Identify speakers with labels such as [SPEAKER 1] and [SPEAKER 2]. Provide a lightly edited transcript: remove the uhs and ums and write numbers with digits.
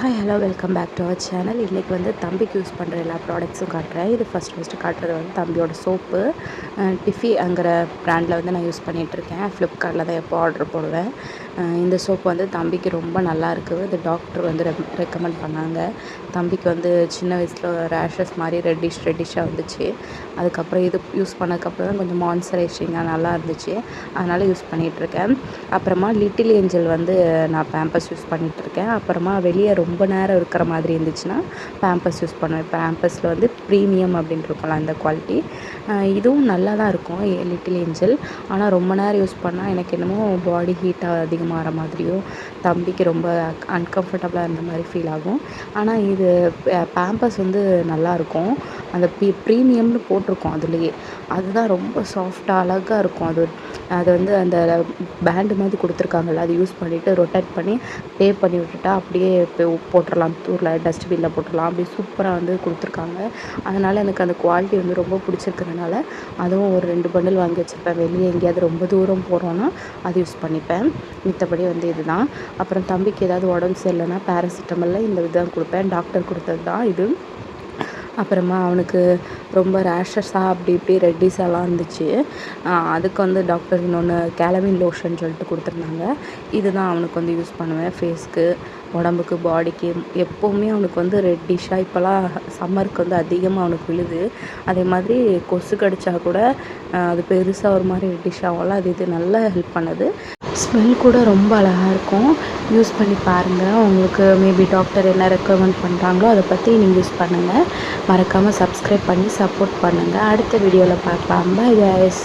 [SPEAKER 1] Hi hello welcome back to our channel. இன்றைக்கி வந்து தம்பிக்கு யூஸ் பண்ணுற எல்லா ப்ராடக்ட்ஸும் காட்டுறேன். இது ஃபஸ்ட்டு காட்டுறது வந்து தம்பியோட சோப்பு. டிஃபிங்கிற ப்ராண்டில் வந்து நான் யூஸ் பண்ணிகிட்ருக்கேன். ஃப்ளிப்கார்ட்டில் தான் எப்போ ஆர்டர் போடுவேன். இந்த சோப்பு வந்து தம்பிக்கு ரொம்ப நல்லா இருக்குது. இது டாக்டர் வந்து ரெக்கமெண்ட் பண்ணாங்க. தம்பிக்கு வந்து சின்ன வயசில் ரேஷஸ் மாதிரி ரெட்டிஷாக வந்துச்சு. அதுக்கப்புறம் இது யூஸ் பண்ணதுக்கப்புறம் தான் கொஞ்சம் மாய்ஸ்சரைசிங்காக நல்லா இருந்துச்சு. அதனால் யூஸ் பண்ணிகிட்ருக்கேன். அப்புறமா லிட்டில் ஏஞ்சல் வந்து நான் பேம்பர்ஸ் யூஸ் பண்ணிகிட்ருக்கேன். அப்புறமா வெளியே ரொம்ப நேரம் இருக்கிற மாதிரி இருந்துச்சுன்னா பேம்பர்ஸ் யூஸ் பண்ணுவேன். பேம்பர்ஸில் வந்து ப்ரீமியம் அப்படின்னு இருக்கும்ல அந்த குவாலிட்டி. இதுவும் நல்லா தான் இருக்கும் லிட்டில் ஏஞ்சல். ஆனால் ரொம்ப நேரம் யூஸ் பண்ணால் எனக்கு என்னமோ பாடி ஹீட்டாக அதிகமாகிற மாதிரியும் தம்பிக்கு ரொம்ப அன்கம்ஃபர்டபுளாக இருந்த மாதிரி ஃபீல் ஆகும். ஆனால் இது பேம்பர்ஸ் வந்து நல்லாயிருக்கும். அந்த ப்ரீமியம்னு போட்டிருக்கோம் அதுலேயே. அதுதான் ரொம்ப சாஃப்டாக அழகாக இருக்கும். அது வந்து அந்த பேண்டு மாதிரி கொடுத்துருக்காங்கல்ல, அது யூஸ் பண்ணிவிட்டு ரொட்டேட் பண்ணி பே பண்ணி விட்டுட்டா அப்படியே போட்டுடலாம், தூரில் டஸ்ட்பினில் போட்டுடலாம். அப்படி சூப்பராக வந்து கொடுத்துருக்காங்க. அதனால் எனக்கு அந்த குவாலிட்டி வந்து ரொம்ப பிடிச்சிருக்கிறதுனால அதுவும் ஒரு 2 பண்டில் வாங்கி வச்சுருப்பேன். வெளியே எங்கேயாவது ரொம்ப தூரம் போகிறோன்னா அது யூஸ் பண்ணிப்பேன். மித்தபடி வந்து இதுதான். அப்புறம் தம்பிக்கு ஏதாவது உடம்பு சரியில்லைன்னா பேராசிட்டமலில் இந்த இதுதான் கொடுப்பேன். டாக்டர் கொடுத்தது தான் இது. அப்புறமா அவனுக்கு ரொம்ப ரேஷஸாக அப்படி இப்படி ரெட்டிஸாலாம் இருந்துச்சு. அதுக்கு வந்து டாக்டர் இன்னொன்று கேலமின் லோஷன் சொல்லிட்டு கொடுத்துருந்தாங்க. இதுதான் அவனுக்கு வந்து யூஸ் பண்ணுவேன் ஃபேஸ்க்கு, உடம்புக்கு, பாடிக்கு. எப்போவுமே அவனுக்கு வந்து ரெட்டிஷாக இப்போலாம் சம்மருக்கு வந்து அதிகமாக அவனுக்கு விழுது. அதே மாதிரி கொசு கடித்தா கூட அது பெருசாக ஒரு மாதிரி ரெட்டிஷாகலாம் இது நல்லா ஹெல்ப் பண்ணுது. ஸ்மெல் கூட ரொம்ப அழகாக இருக்கும். யூஸ் பண்ணி பாருங்கள். உங்களுக்கு மேபி டாக்டர் என்ன ரெக்கமெண்ட் பண்ணுறாங்களோ அதை பற்றி நீங்கள் யூஸ் பண்ணுங்கள். மறக்காமல் சப்ஸ்கிரைப் பண்ணி சப்போர்ட் பண்ணுங்கள். அடுத்த வீடியோவில் பார்க்கலாம். Bye guys.